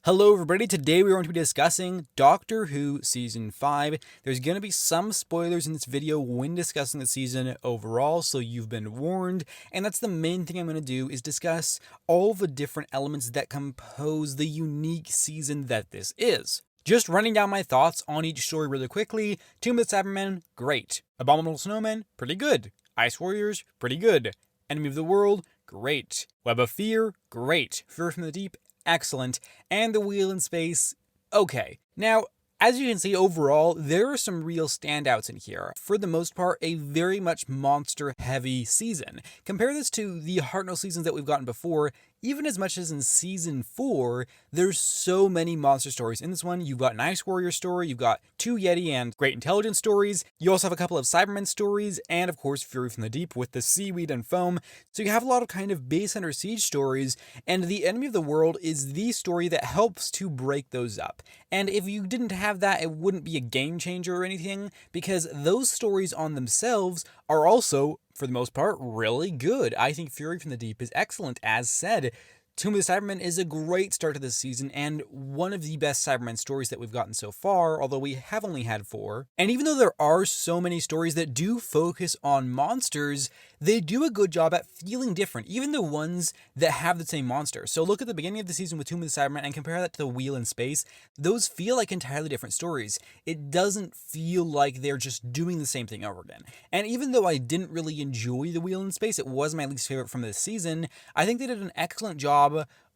Hello everybody, today we're going to be discussing Doctor Who Season 5. There's going to be some spoilers in this video when discussing the season overall, so you've been warned. And that's the main thing I'm going to do, is discuss all the different elements that compose the unique season that this is. Just running down my thoughts on each story really quickly. Tomb of the Cybermen, great. Abominable Snowmen, pretty good. Ice Warriors, pretty good. Enemy of the World, great. Web of Fear, great. Fear from the Deep, excellent, and the Wheel in Space, okay. Now, as you can see overall, there are some real standouts in here. For the most part, a very much monster-heavy season. Compare this to the Hartnell seasons that we've gotten before. Even as much as in Season 4, there's so many monster stories. In this one, you've got an Ice Warrior story, you've got 2 Yeti and Great Intelligence stories, you also have a couple of Cybermen stories, and of course Fury from the Deep with the seaweed and foam. So you have a lot of kind of base under siege stories, and the Enemy of the World is the story that helps to break those up. And if you didn't have that, it wouldn't be a game changer or anything, because those stories on themselves are also, for the most part, really good. I think Fury from the Deep is excellent, as said. Tomb of the Cybermen is a great start to this season, and one of the best Cybermen stories that we've gotten so far, although we have only had 4. And even though there are so many stories that do focus on monsters, they do a good job at feeling different, even the ones that have the same monster. So look at the beginning of the season with Tomb of the Cybermen and compare that to the Wheel in Space. Those feel like entirely different stories. It doesn't feel like they're just doing the same thing over again. And even though I didn't really enjoy the Wheel in Space, it was my least favorite from this season, I think they did an excellent job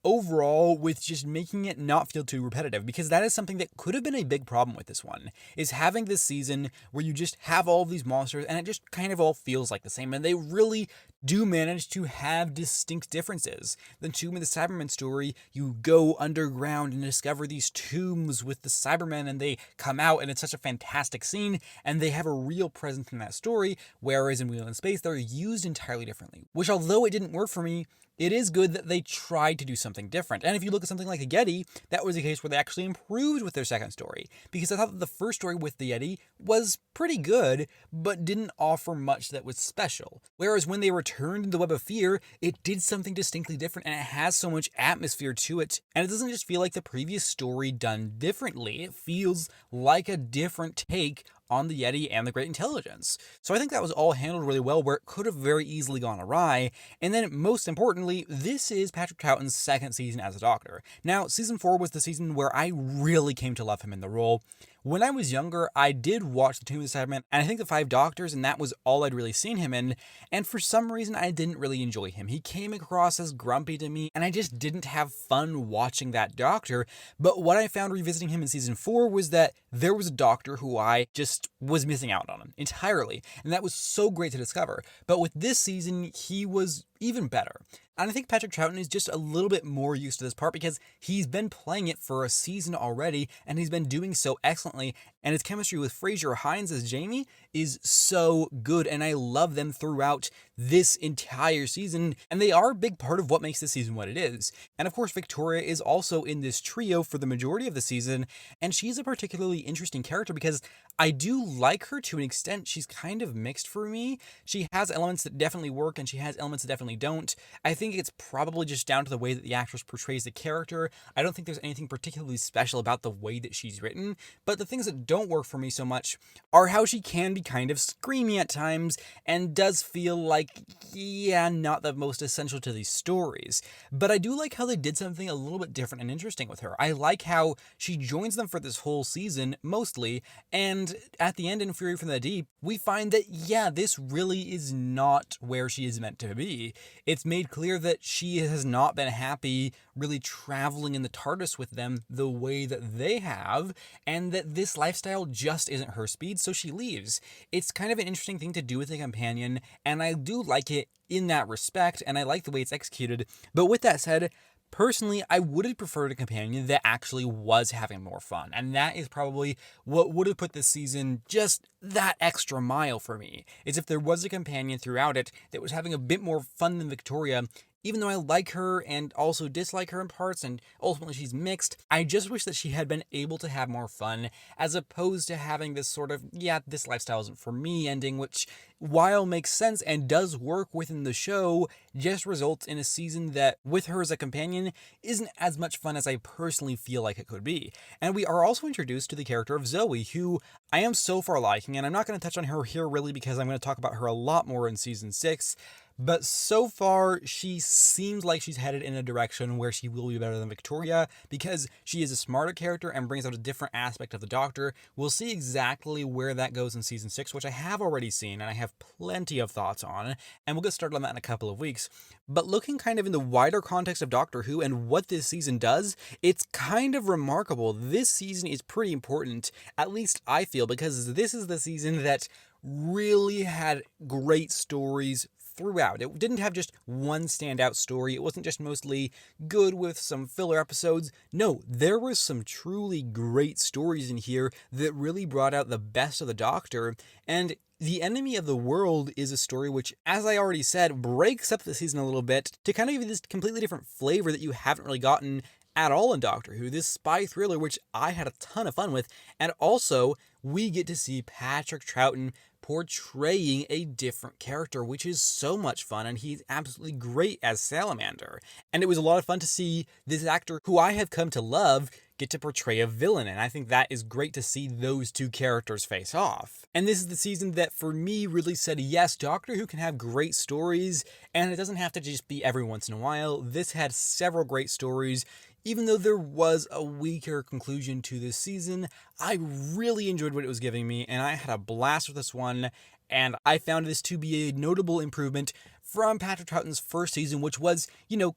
overall with just making it not feel too repetitive, because that is something that could have been a big problem with this one, is having this season where you just have all of these monsters and it just kind of all feels like the same, and they really do manage to have distinct differences. The Tomb of the Cybermen story, you go underground and discover these tombs with the Cybermen, and they come out and it's such a fantastic scene, and they have a real presence in that story, whereas in Wheel in Space they're used entirely differently, which although it didn't work for me, it is good that they tried to do something different. And if you look at something like the Yeti, that was a case where they actually improved with their second story, because I thought that the first story with the Yeti was pretty good, but didn't offer much that was special. Whereas when they returned in the Web of Fear, it did something distinctly different, and it has so much atmosphere to it, and it doesn't just feel like the previous story done differently. It feels like a different take on the Yeti and the Great Intelligence. So I think that was all handled really well, where it could have very easily gone awry. And then most importantly, this is Patrick Troughton's second season as a Doctor. Now, Season 4 was the season where I really came to love him in the role. When I was younger, I did watch The Tomb of the Cybermen, and I think The Five Doctors, and that was all I'd really seen him in, and for some reason I didn't really enjoy him. He came across as grumpy to me, and I just didn't have fun watching that Doctor. But what I found revisiting him in Season 4 was that there was a Doctor who I just was missing out on him entirely, and that was so great to discover. But with this season, he was even better. And I think Patrick Troughton is just a little bit more used to this part, because he's been playing it for a season already, and he's been doing so excellently, and his chemistry with Fraser Hines as Jamie is so good, and I love them throughout this entire season, and they are a big part of what makes this season what it is. And of course, Victoria is also in this trio for the majority of the season, and she's a particularly interesting character because I do like her to an extent. She's kind of mixed for me. She has elements that definitely work, and she has elements that definitely don't. I think it's probably just down to the way that the actress portrays the character. I don't think there's anything particularly special about the way that she's written, but the things that don't work for me so much are how she can be kind of screamy at times, and does feel like, yeah, not the most essential to these stories. But I do like how they did something a little bit different and interesting with her. I like how she joins them for this whole season, mostly, and at the end in Fury from the Deep, we find that, yeah, this really is not where she is meant to be. It's made clear that she has not been happy really traveling in the TARDIS with them the way that they have, and that this lifestyle just isn't her speed, so she leaves. It's kind of an interesting thing to do with a companion, and I do like it in that respect, and I like the way it's executed. But with that said, personally, I would have preferred a companion that actually was having more fun, and that is probably what would have put this season just that extra mile for me, is if there was a companion throughout it that was having a bit more fun than Victoria, even though I like her and also dislike her in parts, and ultimately she's mixed, I just wish that she had been able to have more fun, as opposed to having this sort of, yeah, this lifestyle isn't for me ending, which, while makes sense and does work within the show, just results in a season that, with her as a companion, isn't as much fun as I personally feel like it could be. And we are also introduced to the character of Zoe, who I am so far liking, and I'm not going to touch on her here really because I'm going to talk about her a lot more in season 6. But so far, she seems like she's headed in a direction where she will be better than Victoria, because she is a smarter character and brings out a different aspect of the Doctor. We'll see exactly where that goes in season 6, which I have already seen and I have plenty of thoughts on, and we'll get started on that in a couple of weeks. But looking kind of in the wider context of Doctor Who and what this season does, it's kind of remarkable. This season is pretty important, at least I feel, because this is the season that really had great stories throughout. It didn't have just one standout story. It wasn't just mostly good with some filler episodes. No, there were some truly great stories in here that really brought out the best of the Doctor. And The Enemy of the World is a story which, as I already said, breaks up the season a little bit to kind of give you this completely different flavor that you haven't really gotten at all in Doctor Who, this spy thriller which I had a ton of fun with. And also, we get to see Patrick Troughton portraying a different character, which is so much fun, and he's absolutely great as Salamander. And it was a lot of fun to see this actor, who I have come to love, get to portray a villain, and I think that is great to see those two characters face off. And this is the season that, for me, really said, yes, Doctor Who can have great stories, and it doesn't have to just be every once in a while. This had several great stories. Even though there was a weaker conclusion to this season, I really enjoyed what it was giving me, and I had a blast with this one, and I found this to be a notable improvement from Patrick Troughton's first season, which was,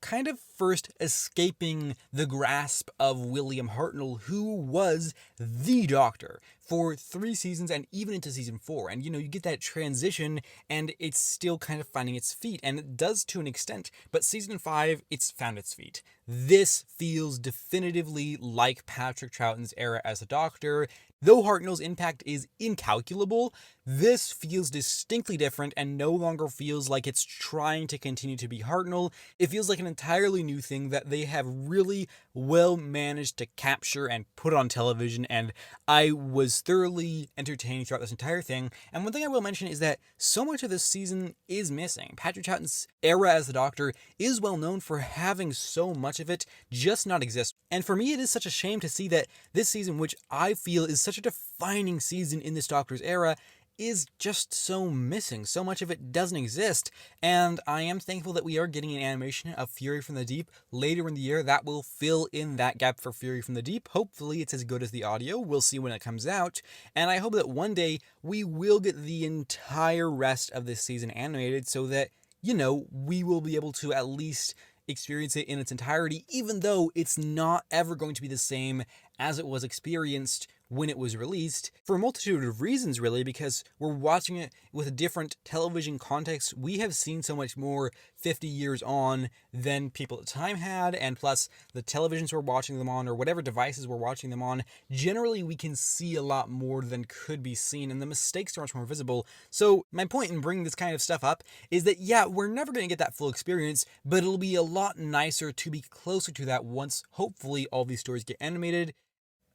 kind of first escaping the grasp of William Hartnell, who was the Doctor for 3 seasons and even into season 4. And, you get that transition and it's still kind of finding its feet, and it does to an extent, but season 5, it's found its feet. This feels definitively like Patrick Troughton's era as a Doctor. Though Hartnell's impact is incalculable, this feels distinctly different and no longer feels like it's trying to continue to be Hartnell. It feels like an entirely new thing that they have really well managed to capture and put on television, and I was thoroughly entertained throughout this entire thing. And one thing I will mention is that so much of this season is missing. Patrick Troughton's era as the Doctor is well known for having so much of it just not exist. And for me, it is such a shame to see that this season, which I feel is such a defining season in this Doctor's era, is just so missing. So much of it doesn't exist, and I am thankful that we are getting an animation of Fury from the Deep later in the year that will fill in that gap for Fury from the Deep. Hopefully it's as good as the audio. We'll see when it comes out, and I hope that one day we will get the entire rest of this season animated so that, we will be able to at least experience it in its entirety, even though it's not ever going to be the same as it was experienced when it was released, for a multitude of reasons really, because we're watching it with a different television context. We have seen so much more 50 years on than people at the time had, and plus the televisions we're watching them on, or whatever devices we're watching them on, generally we can see a lot more than could be seen, and the mistakes are much more visible. So my point in bringing this kind of stuff up is that, yeah, we're never going to get that full experience, but it'll be a lot nicer to be closer to that once, hopefully, all these stories get animated.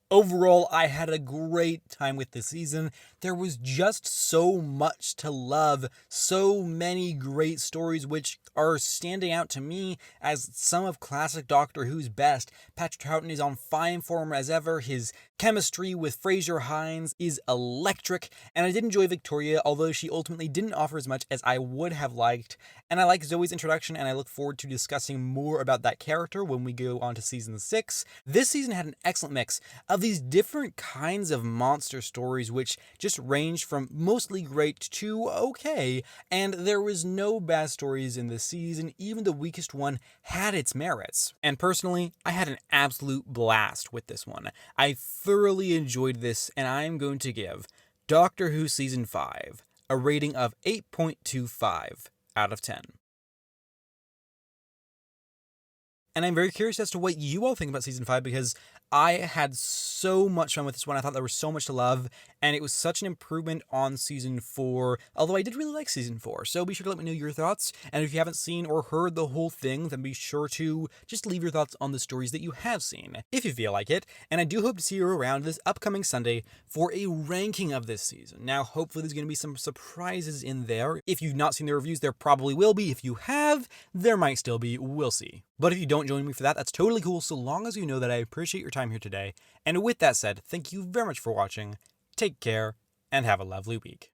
Overall, I had a great time with this season. There was just so much to love, so many great stories which are standing out to me as some of classic Doctor Who's best. Patrick Troughton is on fine form as ever. His chemistry with Fraser Hines is electric, and I did enjoy Victoria, although she ultimately didn't offer as much as I would have liked. And I like Zoe's introduction, and I look forward to discussing more about that character when we go on to season 6. This season had an excellent mix of these different kinds of monster stories, which just ranged from mostly great to okay, and there was no bad stories in this season. Even the weakest one had its merits. And personally, I had an absolute blast with this one. I thoroughly enjoyed this, and I'm going to give Doctor Who Season 5 a rating of 8.25 out of 10. And I'm very curious as to what you all think about Season 5, because I had so much fun with this one. I thought there was so much to love, and it was such an improvement on Season 4, although I did really like Season 4. So be sure to let me know your thoughts, and if you haven't seen or heard the whole thing, then be sure to just leave your thoughts on the stories that you have seen, if you feel like it. And I do hope to see you around this upcoming Sunday for a ranking of this season. Now, hopefully there's going to be some surprises in there. If you've not seen the reviews, there probably will be. If you have, there might still be. We'll see. But if you don't join me for that, that's totally cool, so long as you know that I appreciate your time here today. And with that said, thank you very much for watching, take care, and have a lovely week.